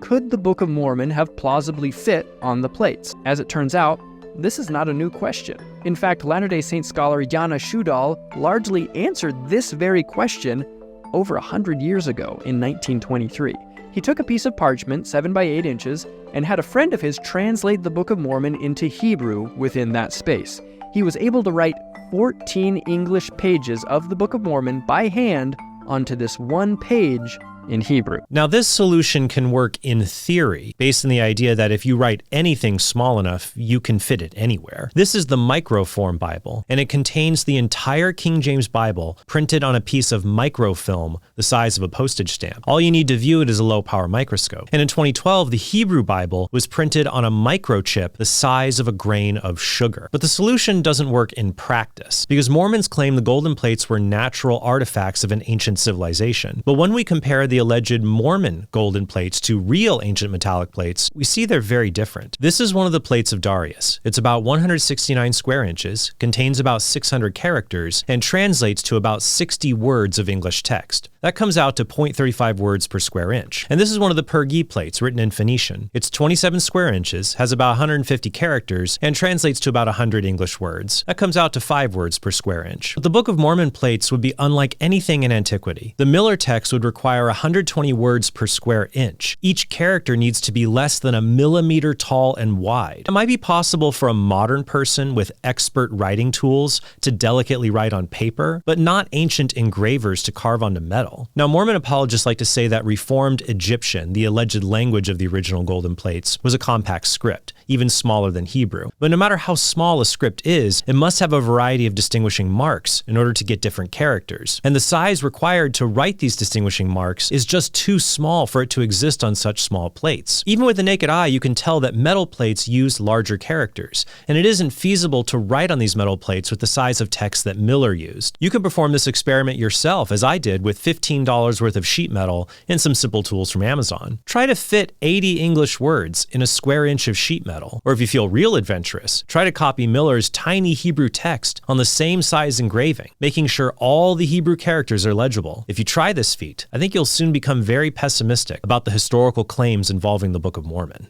Could the Book of Mormon have plausibly fit on the plates? As it turns out, this is not a new question. In fact, Latter-day Saint scholar Jana Shudal largely answered this very question over 100 years ago in 1923. He took a piece of parchment 7 by 8 inches and had a friend of his translate the Book of Mormon into Hebrew within that space. He was able to write 14 English pages of the Book of Mormon by hand onto this one page in Hebrew. Now, this solution can work in theory, based on the idea that if you write anything small enough, you can fit it anywhere. This is the microform Bible, and it contains the entire King James Bible printed on a piece of microfilm the size of a postage stamp. All you need to view it is a low-power microscope. And in 2012, the Hebrew Bible was printed on a microchip the size of a grain of sugar. But the solution doesn't work in practice, because Mormons claim the golden plates were natural artifacts of an ancient civilization. But when we compare the alleged Mormon golden plates to real ancient metallic plates, we see they're very different. This is one of the plates of Darius. It's about 169 square inches, contains about 600 characters, and translates to about 60 words of English text. That comes out to 0.35 words per square inch. And this is one of the Pergi plates written in Phoenician. It's 27 square inches, has about 150 characters, and translates to about 100 English words. That comes out to 5 words per square inch. But the Book of Mormon plates would be unlike anything in antiquity. The Miller text would require 120 words per square inch. Each character needs to be less than a millimeter tall and wide. It might be possible for a modern person with expert writing tools to delicately write on paper, but not ancient engravers to carve onto metal. Now, Mormon apologists like to say that Reformed Egyptian, the alleged language of the original golden plates, was a compact script, even smaller than Hebrew. But no matter how small a script is, it must have a variety of distinguishing marks in order to get different characters. And the size required to write these distinguishing marks is just too small for it to exist on such small plates. Even with the naked eye, you can tell that metal plates use larger characters, and it isn't feasible to write on these metal plates with the size of text that Miller used. You can perform this experiment yourself, as I did with $15 worth of sheet metal and some simple tools from Amazon. Try to fit 80 English words in a square inch of sheet metal. Or if you feel real adventurous, try to copy Miller's tiny Hebrew text on the same size engraving, making sure all the Hebrew characters are legible. If you try this feat, I think you'll soon become very pessimistic about the historical claims involving the Book of Mormon.